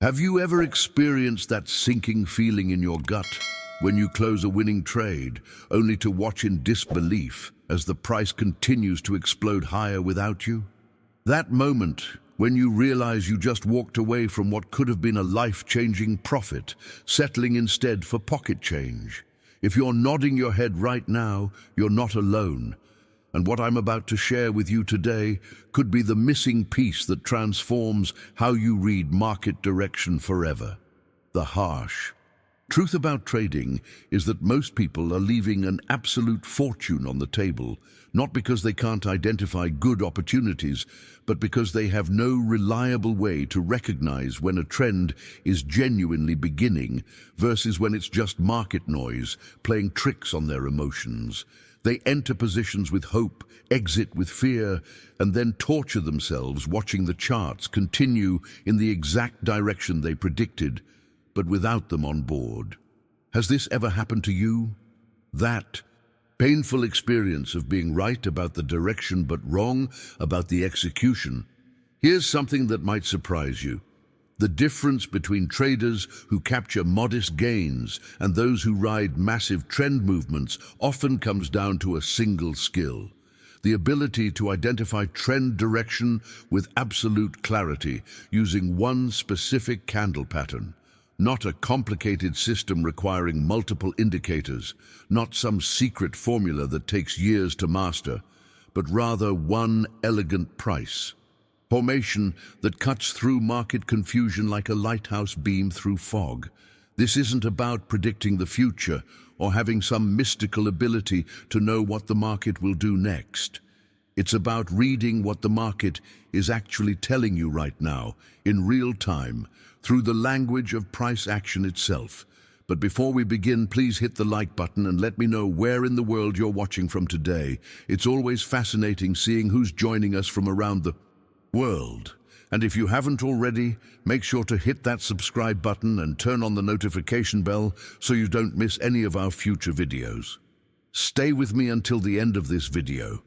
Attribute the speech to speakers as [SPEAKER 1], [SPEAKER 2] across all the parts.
[SPEAKER 1] Have you ever experienced that sinking feeling in your gut when you close a winning trade, only to watch in disbelief as the price continues to explode higher without you? That moment when you realize you just walked away from what could have been a life-changing profit, settling instead for pocket change. If you're nodding your head right now, you're not alone. And what I'm about to share with you today could be the missing piece that transforms how you read market direction forever. The harsh truth about trading is that most people are leaving an absolute fortune on the table, not because they can't identify good opportunities, but because they have no reliable way to recognize when a trend is genuinely beginning versus when it's just market noise playing tricks on their emotions. They enter positions with hope, exit with fear, and then torture themselves watching the charts continue in the exact direction they predicted, but without them on board. Has this ever happened to you? That painful experience of being right about the direction but wrong about the execution. Here's something that might surprise you. The difference between traders who capture modest gains and those who ride massive trend movements often comes down to a single skill: the ability to identify trend direction with absolute clarity using one specific candle pattern. Not a complicated system requiring multiple indicators, not some secret formula that takes years to master, but rather one elegant price formation that cuts through market confusion like a lighthouse beam through fog. This isn't about predicting the future or having some mystical ability to know what the market will do next. It's about reading what the market is actually telling you right now, in real time, through the language of price action itself. But before we begin, please hit the like button and let me know where in the world you're watching from today. It's always fascinating seeing who's joining us from around the world. And if you haven't already, make sure to hit that subscribe button and turn on the notification bell so you don't miss any of our future videos. Stay with me until the end of this video,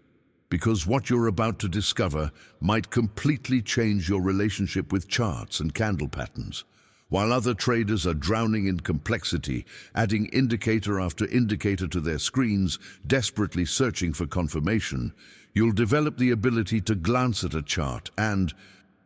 [SPEAKER 1] because what you're about to discover might completely change your relationship with charts and candle patterns. While other traders are drowning in complexity, adding indicator after indicator to their screens, desperately searching for confirmation, you'll develop the ability to glance at a chart and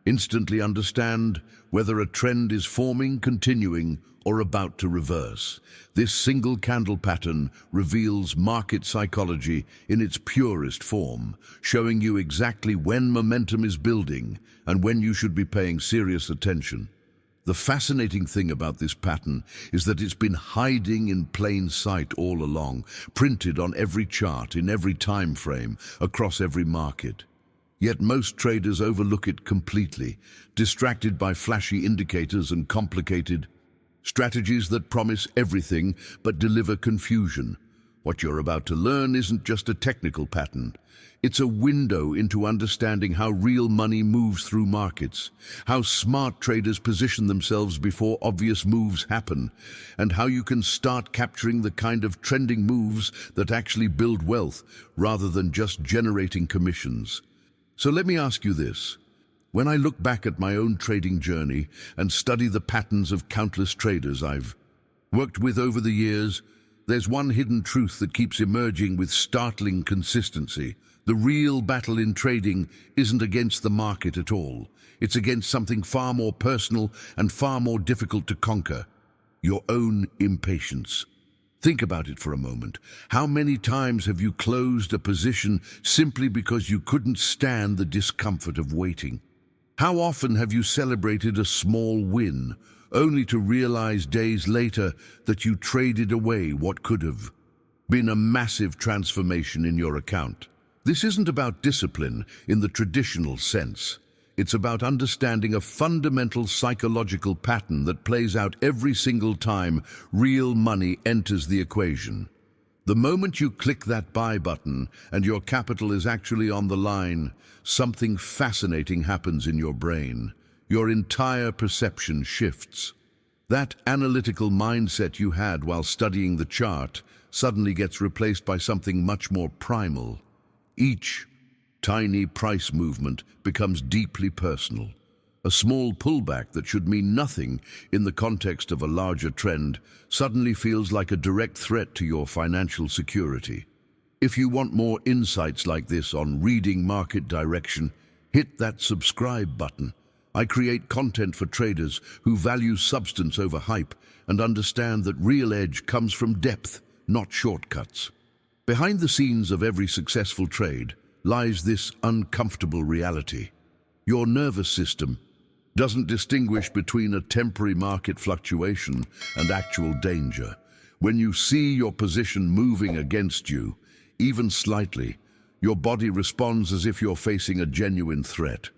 [SPEAKER 1] instantly understand whether a trend is forming, continuing, or about to reverse. This single candle pattern reveals market psychology in its purest form, showing you exactly when momentum is building and when you should be paying serious attention. The fascinating thing about this pattern is that it's been hiding in plain sight all along, printed on every chart, in every time frame, across every market. Yet most traders overlook it completely, distracted by flashy indicators and complicated strategies that promise everything but deliver confusion. What you're about to learn isn't just a technical pattern. It's a window into understanding how real money moves through markets, how smart traders position themselves before obvious moves happen, and how you can start capturing the kind of trending moves that actually build wealth rather than just generating commissions. So let me ask you this. When I look back at my own trading journey and study the patterns of countless traders I've worked with over the years, there's one hidden truth that keeps emerging with startling consistency. The real battle in trading isn't against the market at all. It's against something far more personal and far more difficult to conquer: your own impatience. Think about it for a moment. How many times have you closed a position simply because you couldn't stand the discomfort of waiting? How often have you celebrated a small win, only to realize days later that you traded away what could have been a massive transformation in your account? This isn't about discipline in the traditional sense. It's about understanding a fundamental psychological pattern that plays out every single time real money enters the equation. The moment you click that buy button and your capital is actually on the line, something fascinating happens in your brain. Your entire perception shifts. That analytical mindset you had while studying the chart suddenly gets replaced by something much more primal. Each tiny price movement becomes deeply personal. A small pullback that should mean nothing in the context of a larger trend suddenly feels like a direct threat to your financial security. If you want more insights like this on reading market direction, hit that subscribe button. I create content for traders who value substance over hype and understand that real edge comes from depth, not shortcuts. Behind the scenes of every successful trade lies this uncomfortable reality. Your nervous system doesn't distinguish between a temporary market fluctuation and actual danger. When you see your position moving against you, even slightly, your body responds as if you're facing a genuine threat.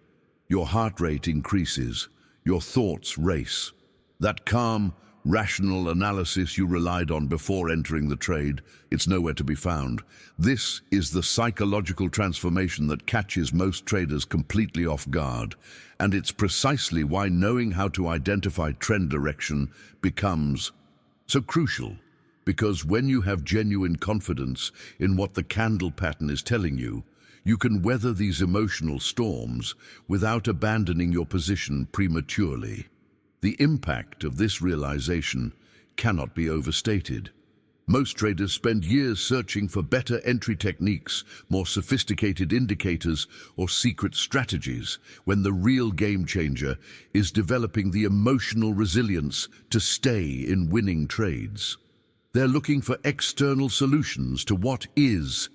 [SPEAKER 1] Your heart rate increases, your thoughts race. That calm, rational analysis you relied on before entering the trade, it's nowhere to be found. This is the psychological transformation that catches most traders completely off guard, and it's precisely why knowing how to identify trend direction becomes so crucial. Because when you have genuine confidence in what the candle pattern is telling you, you can weather these emotional storms without abandoning your position prematurely. The impact of this realization cannot be overstated. Most traders spend years searching for better entry techniques, more sophisticated indicators, or secret strategies, when the real game changer is developing the emotional resilience to stay in winning trades. They're looking for external solutions to what is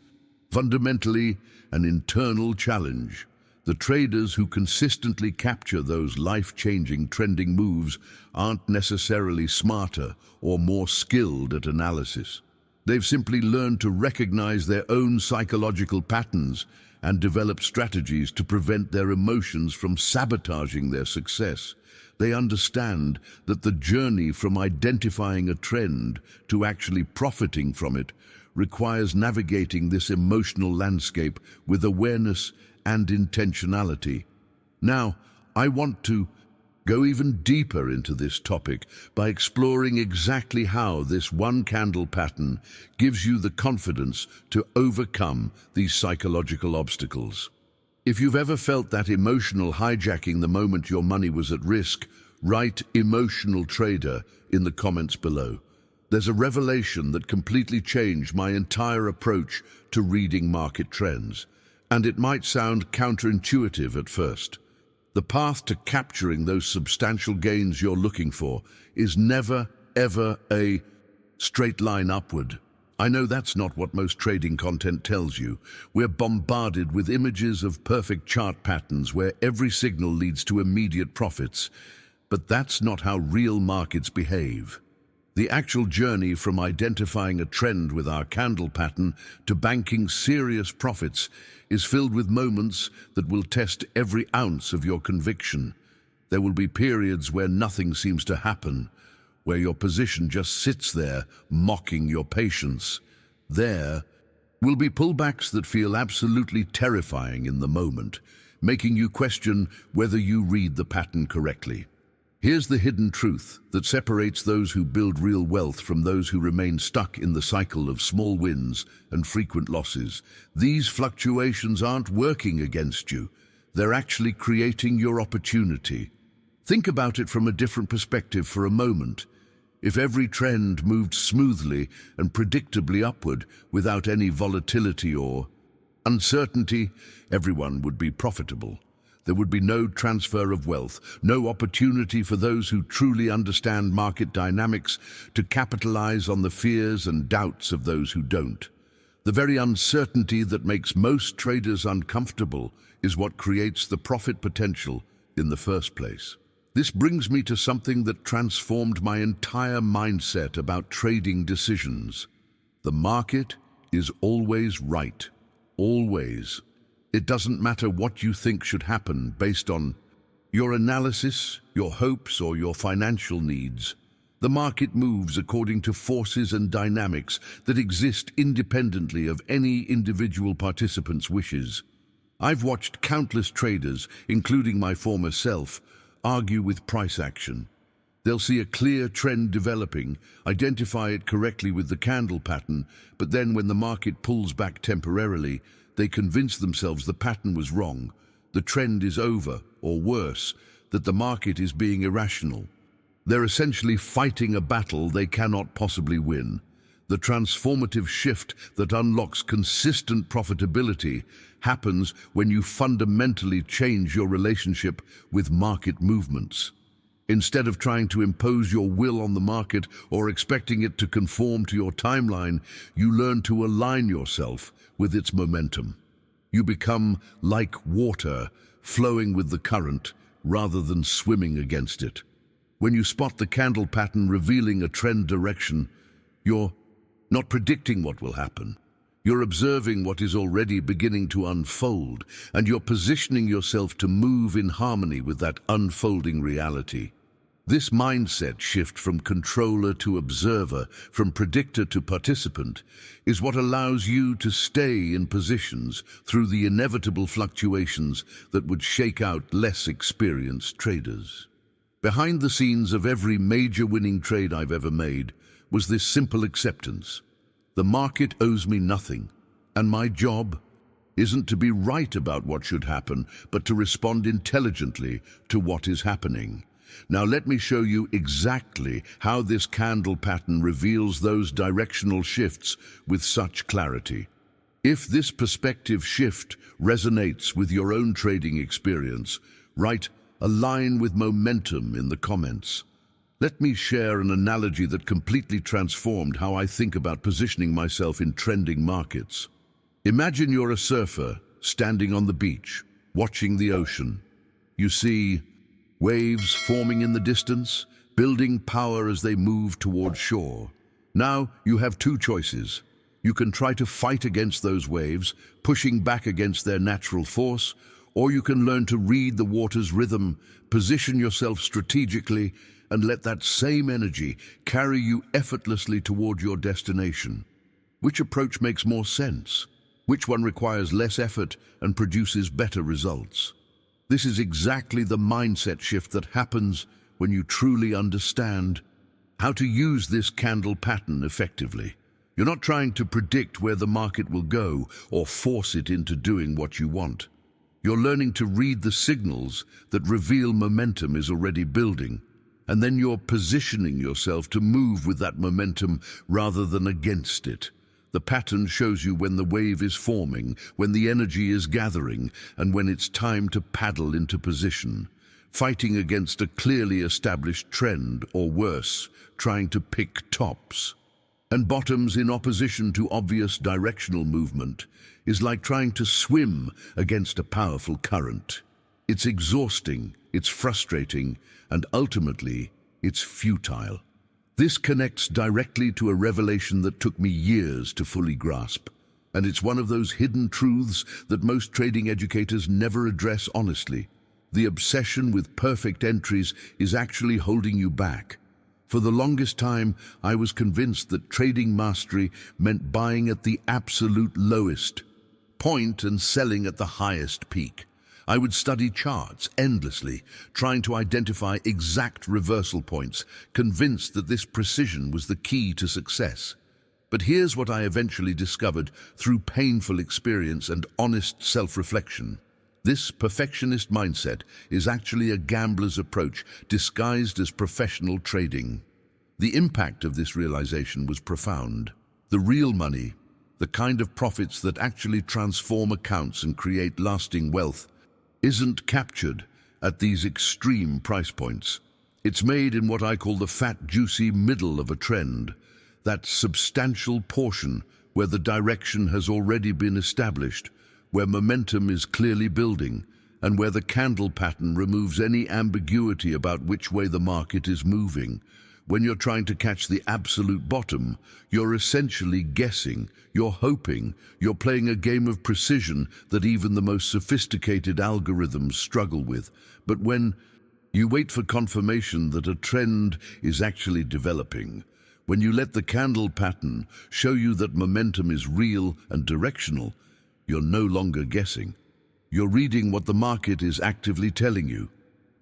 [SPEAKER 1] fundamentally an internal challenge. The traders who consistently capture those life-changing trending moves aren't necessarily smarter or more skilled at analysis. They've simply learned to recognize their own psychological patterns and develop strategies to prevent their emotions from sabotaging their success. They understand that the journey from identifying a trend to actually profiting from it requires navigating this emotional landscape with awareness and intentionality. Now, I want to go even deeper into this topic by exploring exactly how this one candle pattern gives you the confidence to overcome these psychological obstacles. If you've ever felt that emotional hijacking the moment your money was at risk, write "emotional trader" in the comments below. There's a revelation that completely changed my entire approach to reading market trends. And it might sound counterintuitive at first. The path to capturing those substantial gains you're looking for is never, ever a straight line upward. I know that's not what most trading content tells you. We're bombarded with images of perfect chart patterns where every signal leads to immediate profits. But that's not how real markets behave. The actual journey from identifying a trend with our candle pattern to banking serious profits is filled with moments that will test every ounce of your conviction. There will be periods where nothing seems to happen, where your position just sits there, mocking your patience. There will be pullbacks that feel absolutely terrifying in the moment, making you question whether you read the pattern correctly. Here's the hidden truth that separates those who build real wealth from those who remain stuck in the cycle of small wins and frequent losses. These fluctuations aren't working against you. They're actually creating your opportunity. Think about it from a different perspective for a moment. If every trend moved smoothly and predictably upward without any volatility or uncertainty, everyone would be profitable. There would be no transfer of wealth, no opportunity for those who truly understand market dynamics to capitalize on the fears and doubts of those who don't. The very uncertainty that makes most traders uncomfortable is what creates the profit potential in the first place. This brings me to something that transformed my entire mindset about trading decisions. The market is always right. Always. It doesn't matter what you think should happen based on your analysis, your hopes, or your financial needs. The market moves according to forces and dynamics that exist independently of any individual participant's wishes. I've watched countless traders, including my former self, argue with price action. They'll see a clear trend developing, identify it correctly with the candle pattern, but then when the market pulls back temporarily, they convince themselves the pattern was wrong, the trend is over, or worse, that the market is being irrational. They're essentially fighting a battle they cannot possibly win. The transformative shift that unlocks consistent profitability happens when you fundamentally change your relationship with market movements. Instead of trying to impose your will on the market or expecting it to conform to your timeline, you learn to align yourself with its momentum. You become like water, flowing with the current rather than swimming against it. When you spot the candle pattern revealing a trend direction, you're not predicting what will happen. You're observing what is already beginning to unfold, and you're positioning yourself to move in harmony with that unfolding reality. This mindset shift from controller to observer, from predictor to participant, is what allows you to stay in positions through the inevitable fluctuations that would shake out less experienced traders. Behind the scenes of every major winning trade I've ever made was this simple acceptance. The market owes me nothing, and my job isn't to be right about what should happen, but to respond intelligently to what is happening. Now let me show you exactly how this candle pattern reveals those directional shifts with such clarity. If this perspective shift resonates with your own trading experience, write "align with momentum" in the comments. Let me share an analogy that completely transformed how I think about positioning myself in trending markets. Imagine you're a surfer standing on the beach, watching the ocean. You see waves forming in the distance, building power as they move toward shore. Now you have two choices. You can try to fight against those waves, pushing back against their natural force, or you can learn to read the water's rhythm, position yourself strategically, and let that same energy carry you effortlessly toward your destination. Which approach makes more sense? Which one requires less effort and produces better results? This is exactly the mindset shift that happens when you truly understand how to use this candle pattern effectively. You're not trying to predict where the market will go or force it into doing what you want. You're learning to read the signals that reveal momentum is already building, and then you're positioning yourself to move with that momentum rather than against it. The pattern shows you when the wave is forming, when the energy is gathering, and when it's time to paddle into position, fighting against a clearly established trend, or worse, trying to pick tops and bottoms in opposition to obvious directional movement is like trying to swim against a powerful current. It's exhausting, it's frustrating, and ultimately, it's futile. This connects directly to a revelation that took me years to fully grasp, and it's one of those hidden truths that most trading educators never address honestly. The obsession with perfect entries is actually holding you back. For the longest time, I was convinced that trading mastery meant buying at the absolute lowest point and selling at the highest peak. I would study charts endlessly, trying to identify exact reversal points, convinced that this precision was the key to success. But here's what I eventually discovered through painful experience and honest self-reflection. This perfectionist mindset is actually a gambler's approach disguised as professional trading. The impact of this realization was profound. The real money, the kind of profits that actually transform accounts and create lasting wealth, isn't captured at these extreme price points. It's made in what I call the fat, juicy middle of a trend, that substantial portion where the direction has already been established, where momentum is clearly building, and where the candle pattern removes any ambiguity about which way the market is moving. When you're trying to catch the absolute bottom, you're essentially guessing, you're hoping, you're playing a game of precision that even the most sophisticated algorithms struggle with. But when you wait for confirmation that a trend is actually developing, when you let the candle pattern show you that momentum is real and directional, you're no longer guessing. You're reading what the market is actively telling you.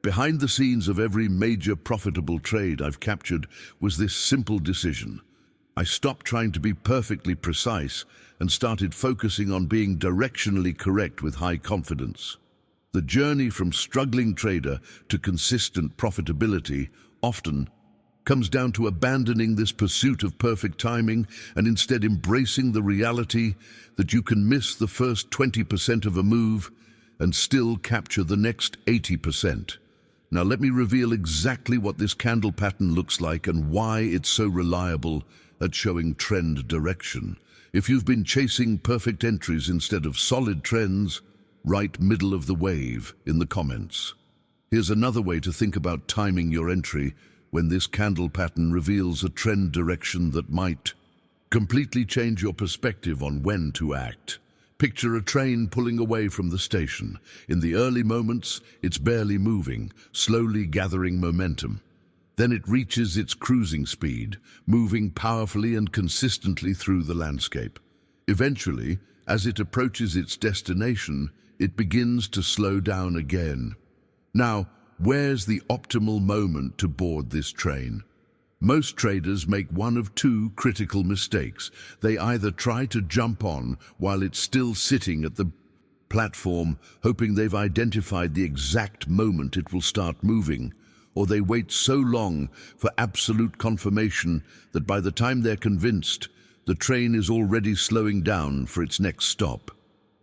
[SPEAKER 1] Behind the scenes of every major profitable trade I've captured was this simple decision. I stopped trying to be perfectly precise and started focusing on being directionally correct with high confidence. The journey from struggling trader to consistent profitability often comes down to abandoning this pursuit of perfect timing and instead embracing the reality that you can miss the first 20% of a move and still capture the next 80%. Now let me reveal exactly what this candle pattern looks like and why it's so reliable at showing trend direction. If you've been chasing perfect entries instead of solid trends, write middle of the wave in the comments. Here's another way to think about timing your entry when this candle pattern reveals a trend direction that might completely change your perspective on when to act. Picture a train pulling away from the station. In the early moments, it's barely moving, slowly gathering momentum. Then it reaches its cruising speed, moving powerfully and consistently through the landscape. Eventually, as it approaches its destination, it begins to slow down again. Now, where's the optimal moment to board this train? Most traders make one of two critical mistakes. They either try to jump on while it's still sitting at the platform, hoping they've identified the exact moment it will start moving, or they wait so long for absolute confirmation that by the time they're convinced, the train is already slowing down for its next stop.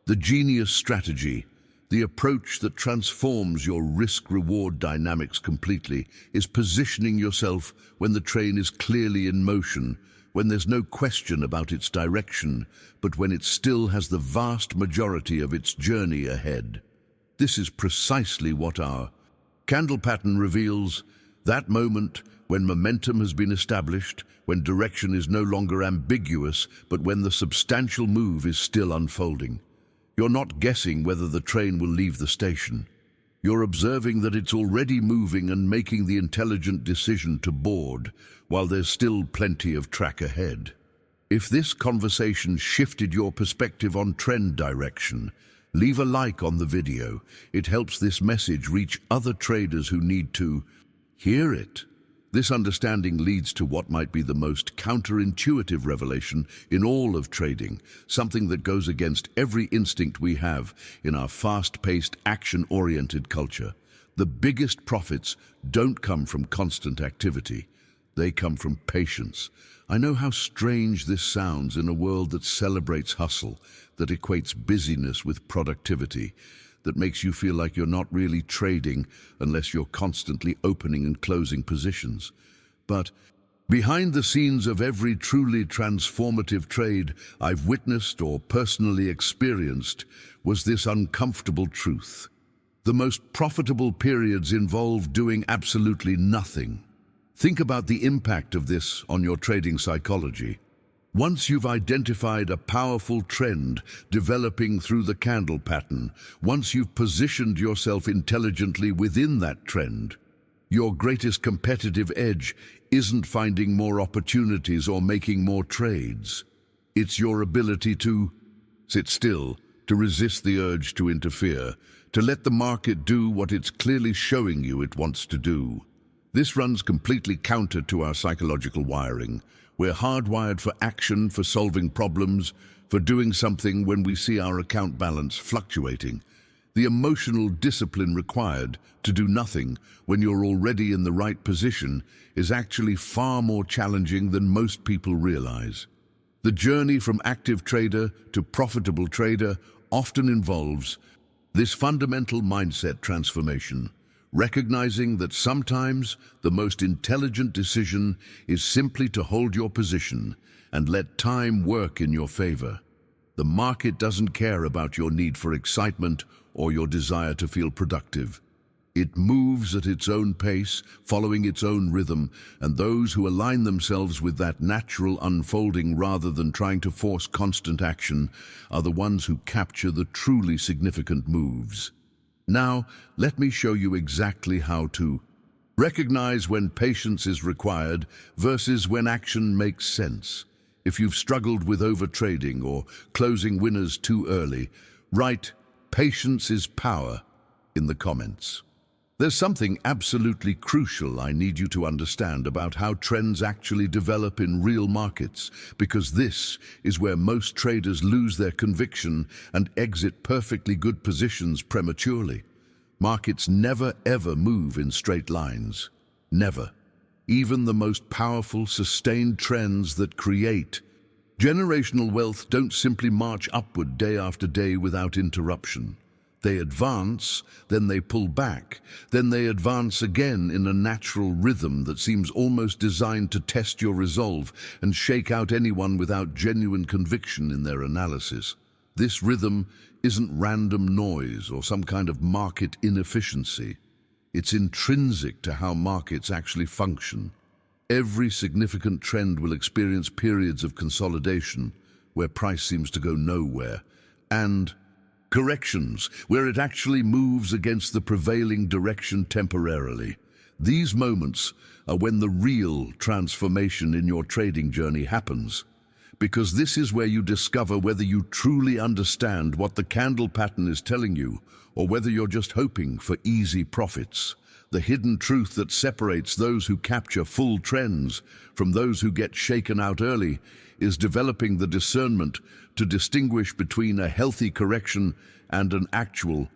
[SPEAKER 1] The genius strategy, the approach that transforms your risk-reward dynamics completely, is positioning yourself when the train is clearly in motion, when there's no question about its direction, but when it still has the vast majority of its journey ahead. This is precisely what our candle pattern reveals, that moment when momentum has been established, when direction is no longer ambiguous, but when the substantial move is still unfolding. You're not guessing whether the train will leave the station. You're observing that it's already moving and making the intelligent decision to board, while there's still plenty of track ahead. If this conversation shifted your perspective on trend direction, leave a like on the video. It helps this message reach other traders who need to hear it. This understanding leads to what might be the most counterintuitive revelation in all of trading, something that goes against every instinct we have in our fast-paced, action-oriented culture. The biggest profits don't come from constant activity. They come from patience. I know how strange this sounds in a world that celebrates hustle, that equates busyness with productivity, that makes you feel like you're not really trading unless you're constantly opening and closing positions. But behind the scenes of every truly transformative trade I've witnessed or personally experienced was this uncomfortable truth. The most profitable periods involve doing absolutely nothing. Think about the impact of this on your trading psychology. Once you've identified a powerful trend developing through the candle pattern, once you've positioned yourself intelligently within that trend, your greatest competitive edge isn't finding more opportunities or making more trades. It's your ability to sit still, to resist the urge to interfere, to let the market do what it's clearly showing you it wants to do. This runs completely counter to our psychological wiring. We're hardwired for action, for solving problems, for doing something when we see our account balance fluctuating. The emotional discipline required to do nothing when you're already in the right position is actually far more challenging than most people realize. The journey from active trader to profitable trader often involves this fundamental mindset transformation. Recognizing that sometimes the most intelligent decision is simply to hold your position and let time work in your favor. The market doesn't care about your need for excitement or your desire to feel productive. It moves at its own pace, following its own rhythm, and those who align themselves with that natural unfolding rather than trying to force constant action are the ones who capture the truly significant moves. Now, let me show you exactly how to recognize when patience is required versus when action makes sense. If you've struggled with overtrading or closing winners too early, write "Patience is power" in the comments. There's something absolutely crucial I need you to understand about how trends actually develop in real markets, because this is where most traders lose their conviction and exit perfectly good positions prematurely. Markets never ever move in straight lines. Never. Even the most powerful, sustained trends that create generational wealth don't simply march upward day after day without interruption. They advance, then they pull back, then they advance again in a natural rhythm that seems almost designed to test your resolve and shake out anyone without genuine conviction in their analysis. This rhythm isn't random noise or some kind of market inefficiency. It's intrinsic to how markets actually function. Every significant trend will experience periods of consolidation where price seems to go nowhere, and corrections where it actually moves against the prevailing direction temporarily. These moments are when the real transformation in your trading journey happens, because this is where you discover whether you truly understand what the candle pattern is telling you or whether you're just hoping for easy profits. The hidden truth that separates those who capture full trends from those who get shaken out early is developing the discernment to distinguish between a healthy correction and an actual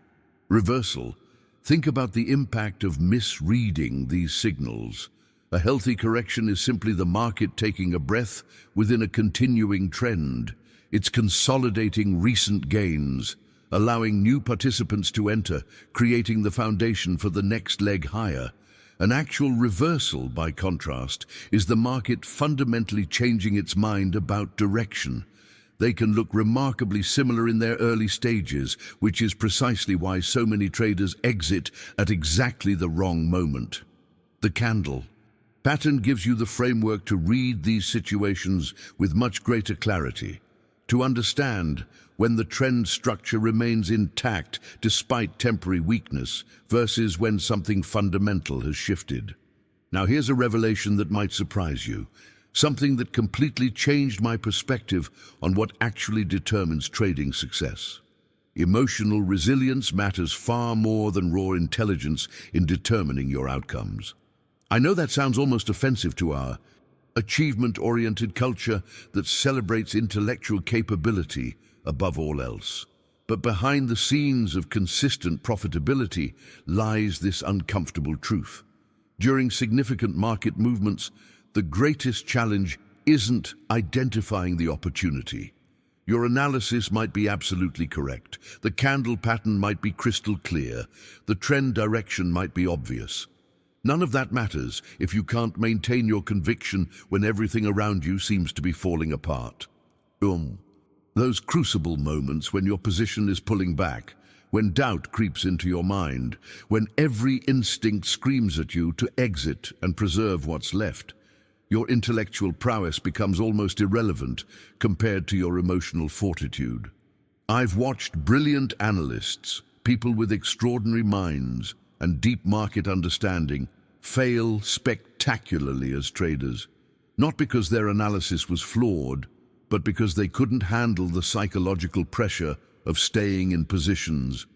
[SPEAKER 1] reversal. Think about the impact of misreading these signals. A healthy correction is simply the market taking a breath within a continuing trend. It's consolidating recent gains, allowing new participants to enter, creating the foundation for the next leg higher. An actual reversal, by contrast, is the market fundamentally changing its mind about direction. They can look remarkably similar in their early stages, which is precisely why so many traders exit at exactly the wrong moment. The candle pattern gives you the framework to read these situations with much greater clarity, to understand when the trend structure remains intact despite temporary weakness versus when something fundamental has shifted. Now here's a revelation that might surprise you, something that completely changed my perspective on what actually determines trading success. Emotional resilience matters far more than raw intelligence in determining your outcomes. I know that sounds almost offensive to our achievement-oriented culture that celebrates intellectual capability above all else. But behind the scenes of consistent profitability lies this uncomfortable truth. During significant market movements, the greatest challenge isn't identifying the opportunity. Your analysis might be absolutely correct. The candle pattern might be crystal clear. The trend direction might be obvious. None of that matters if you can't maintain your conviction when everything around you seems to be falling apart. Those crucible moments when your position is pulling back, when doubt creeps into your mind, when every instinct screams at you to exit and preserve what's left, your intellectual prowess becomes almost irrelevant compared to your emotional fortitude. I've watched brilliant analysts, people with extraordinary minds and deep market understanding, fail spectacularly as traders, not because their analysis was flawed, but because they couldn't handle the psychological pressure of staying in positions.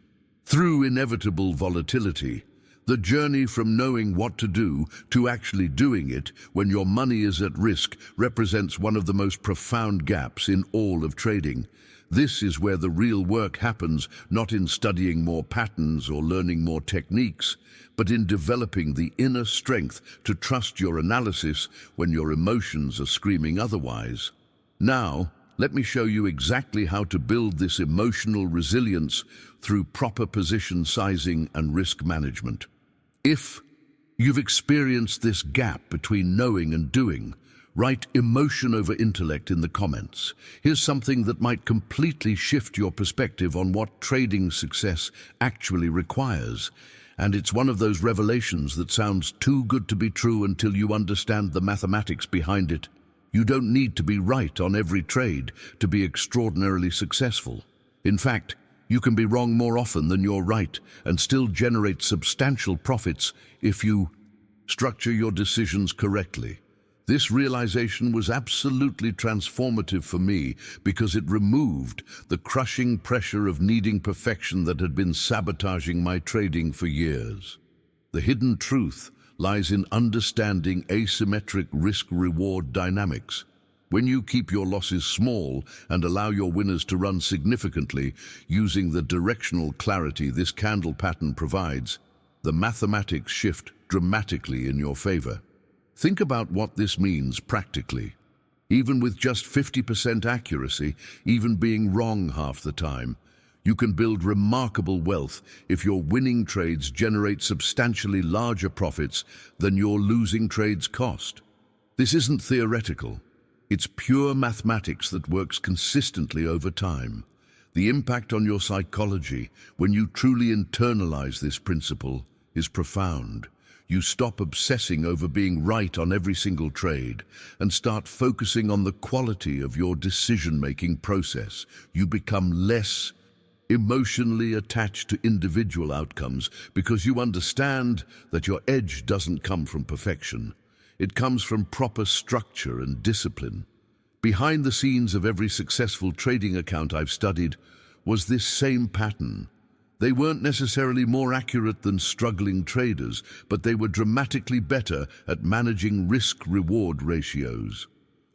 [SPEAKER 1] Through inevitable volatility, the journey from knowing what to do to actually doing it when your money is at risk represents one of the most profound gaps in all of trading. This is where the real work happens, not in studying more patterns or learning more techniques, but in developing the inner strength to trust your analysis when your emotions are screaming otherwise. Now, let me show you exactly how to build this emotional resilience through proper position sizing and risk management. If you've experienced this gap between knowing and doing, write emotion over intellect in the comments. Here's something that might completely shift your perspective on what trading success actually requires. And it's one of those revelations that sounds too good to be true until you understand the mathematics behind it. You don't need to be right on every trade to be extraordinarily successful. In fact, you can be wrong more often than you're right and still generate substantial profits if you structure your decisions correctly. This realization was absolutely transformative for me because it removed the crushing pressure of needing perfection that had been sabotaging my trading for years. The hidden truth lies in understanding asymmetric risk-reward dynamics. When you keep your losses small and allow your winners to run significantly using the directional clarity this candle pattern provides, the mathematics shift dramatically in your favor. Think about what this means practically. Even with just 50% accuracy, even being wrong half the time, you can build remarkable wealth if your winning trades generate substantially larger profits than your losing trades cost. This isn't theoretical. It's pure mathematics that works consistently over time. The impact on your psychology when you truly internalize this principle is profound. You stop obsessing over being right on every single trade and start focusing on the quality of your decision-making process. You become less emotionally attached to individual outcomes because you understand that your edge doesn't come from perfection. It comes from proper structure and discipline. Behind the scenes of every successful trading account I've studied was this same pattern. They weren't necessarily more accurate than struggling traders, but they were dramatically better at managing risk-reward ratios.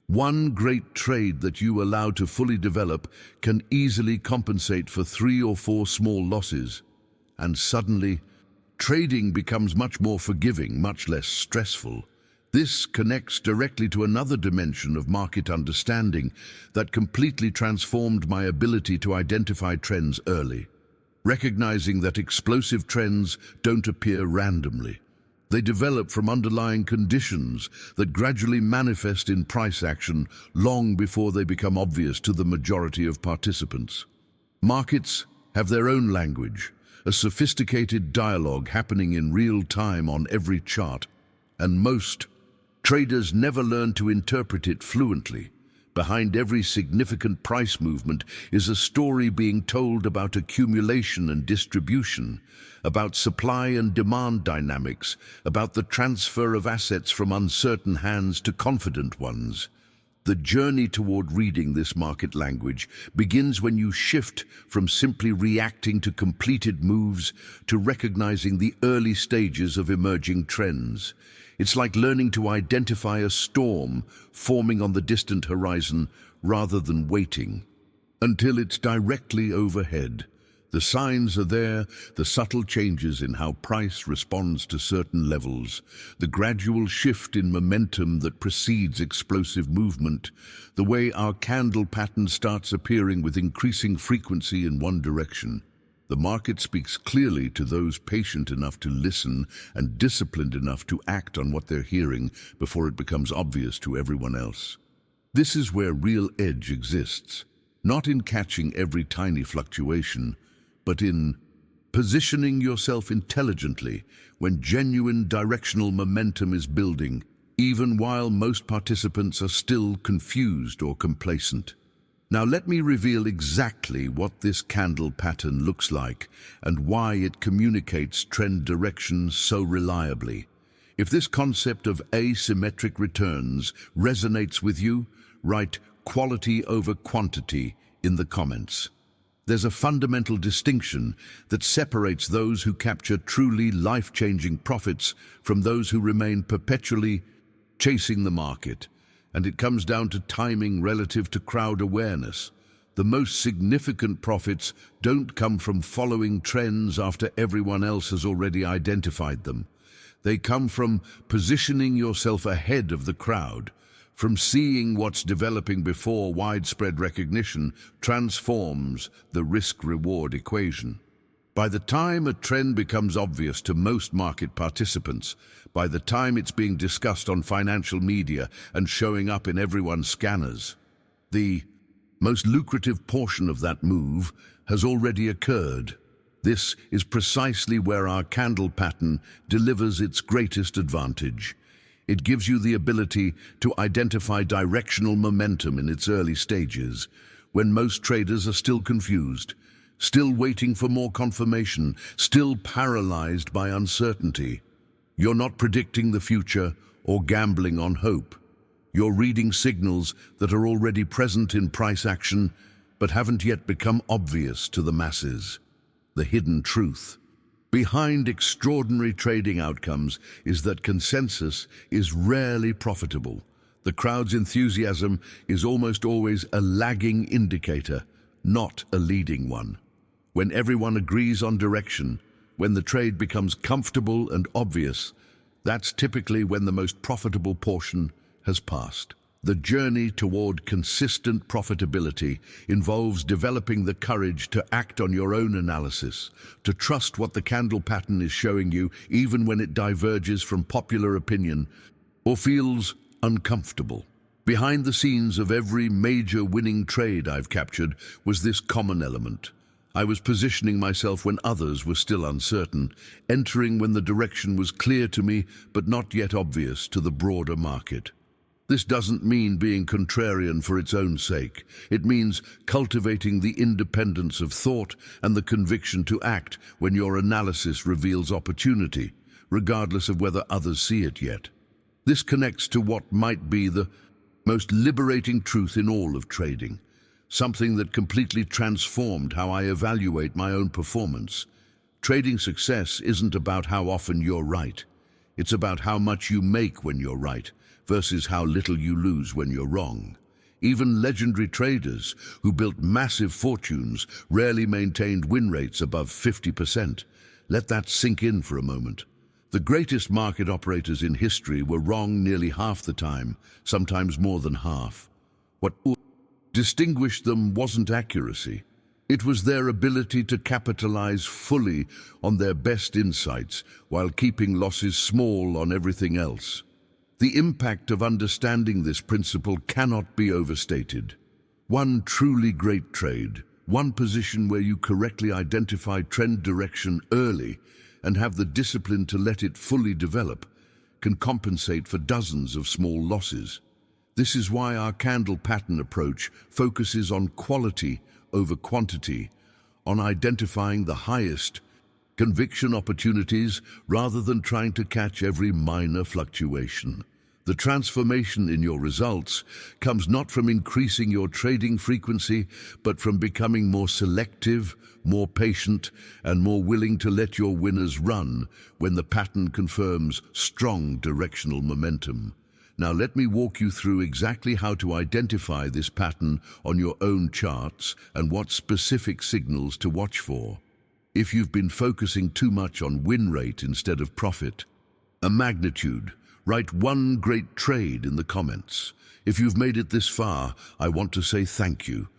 [SPEAKER 1] One great trade that you allow to fully develop can easily compensate for 3 or 4 small losses. And suddenly, trading becomes much more forgiving, much less stressful. This connects directly to another dimension of market understanding that completely transformed my ability to identify trends early. Recognizing that explosive trends don't appear randomly. They develop from underlying conditions that gradually manifest in price action long before they become obvious to the majority of participants. Markets have their own language, a sophisticated dialogue happening in real time on every chart, and most traders never learn to interpret it fluently. Behind every significant price movement is a story being told about accumulation and distribution, about supply and demand dynamics, about the transfer of assets from uncertain hands to confident ones. The journey toward reading this market language begins when you shift from simply reacting to completed moves to recognizing the early stages of emerging trends. It's like learning to identify a storm forming on the distant horizon rather than waiting until it's directly overhead. The signs are there, the subtle changes in how price responds to certain levels, the gradual shift in momentum that precedes explosive movement, the way our candle pattern starts appearing with increasing frequency in one direction. The market speaks clearly to those patient enough to listen and disciplined enough to act on what they're hearing before it becomes obvious to everyone else. This is where real edge exists, not in catching every tiny fluctuation, but in positioning yourself intelligently when genuine directional momentum is building, even while most participants are still confused or complacent. Now let me reveal exactly what this candle pattern looks like and why it communicates trend direction so reliably. If this concept of asymmetric returns resonates with you, write quality over quantity in the comments. There's a fundamental distinction that separates those who capture truly life-changing profits from those who remain perpetually chasing the market. And it comes down to timing relative to crowd awareness. The most significant profits don't come from following trends after everyone else has already identified them. They come from positioning yourself ahead of the crowd, from seeing what's developing before widespread recognition transforms the risk-reward equation. By the time a trend becomes obvious to most market participants, by the time it's being discussed on financial media and showing up in everyone's scanners, the most lucrative portion of that move has already occurred. This is precisely where our candle pattern delivers its greatest advantage. It gives you the ability to identify directional momentum in its early stages, when most traders are still confused, still waiting for more confirmation, still paralyzed by uncertainty. You're not predicting the future or gambling on hope. You're reading signals that are already present in price action but haven't yet become obvious to the masses. The hidden truth behind extraordinary trading outcomes is that consensus is rarely profitable. The crowd's enthusiasm is almost always a lagging indicator, not a leading one. When everyone agrees on direction, when the trade becomes comfortable and obvious, that's typically when the most profitable portion has passed. The journey toward consistent profitability involves developing the courage to act on your own analysis, to trust what the candle pattern is showing you even when it diverges from popular opinion or feels uncomfortable. Behind the scenes of every major winning trade I've captured was this common element. I was positioning myself when others were still uncertain, entering when the direction was clear to me but not yet obvious to the broader market. This doesn't mean being contrarian for its own sake. It means cultivating the independence of thought and the conviction to act when your analysis reveals opportunity, regardless of whether others see it yet. This connects to what might be the most liberating truth in all of trading, something that completely transformed how I evaluate my own performance. Trading success isn't about how often you're right. It's about how much you make when you're right, versus how little you lose when you're wrong. Even legendary traders who built massive fortunes rarely maintained win rates above 50%. Let that sink in for a moment. The greatest market operators in history were wrong nearly half the time, sometimes more than half. What distinguished them wasn't accuracy. It was their ability to capitalize fully on their best insights while keeping losses small on everything else. The impact of understanding this principle cannot be overstated. One truly great trade, one position where you correctly identify trend direction early and have the discipline to let it fully develop, can compensate for dozens of small losses. This is why our candle pattern approach focuses on quality over quantity, on identifying the highest conviction opportunities rather than trying to catch every minor fluctuation. The transformation in your results comes not from increasing your trading frequency, but from becoming more selective, more patient, and more willing to let your winners run when the pattern confirms strong directional momentum. Now let me walk you through exactly how to identify this pattern on your own charts and what specific signals to watch for. If you've been focusing too much on win rate instead of profit, a magnitude, write one great trade in the comments. If you've made it this far, I want to say thank you.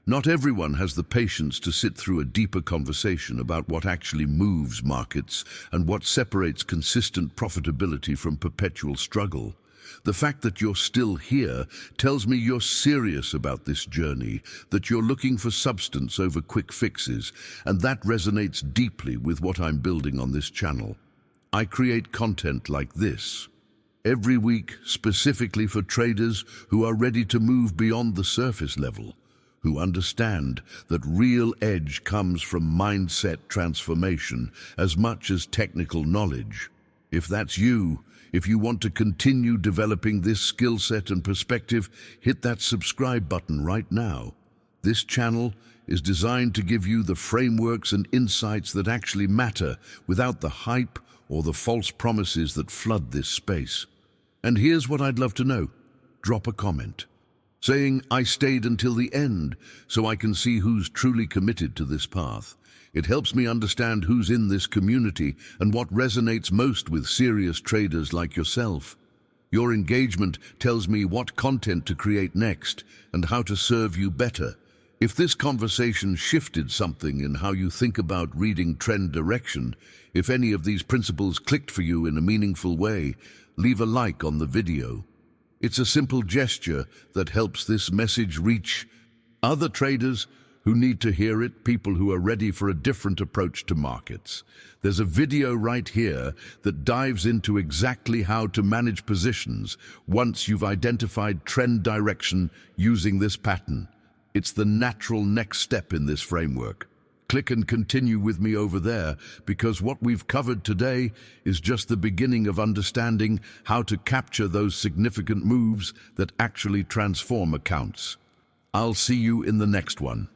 [SPEAKER 1] Not everyone has the patience to sit through a deeper conversation about what actually moves markets and what separates consistent profitability from perpetual struggle. The fact that you're still here tells me you're serious about this journey, that you're looking for substance over quick fixes, and that resonates deeply with what I'm building on this channel. I create content like this every week specifically for traders who are ready to move beyond the surface level, who understand that real edge comes from mindset transformation as much as technical knowledge. If that's you, if you want to continue developing this skill set and perspective, hit that subscribe button right now. This channel is designed to give you the frameworks and insights that actually matter without the hype or the false promises that flood this space. And here's what I'd love to know. Drop a comment saying, I stayed until the end so I can see who's truly committed to this path. It helps me understand who's in this community and what resonates most with serious traders like yourself. Your engagement tells me what content to create next and how to serve you better. If this conversation shifted something in how you think about reading trend direction, if any of these principles clicked for you in a meaningful way, leave a like on the video. It's a simple gesture that helps this message reach other traders who need to hear it, people who are ready for a different approach to markets. There's a video right here that dives into exactly how to manage positions once you've identified trend direction using this pattern. It's the natural next step in this framework. Click and continue with me over there, because what we've covered today is just the beginning of understanding how to capture those significant moves that actually transform accounts. I'll see you in the next one.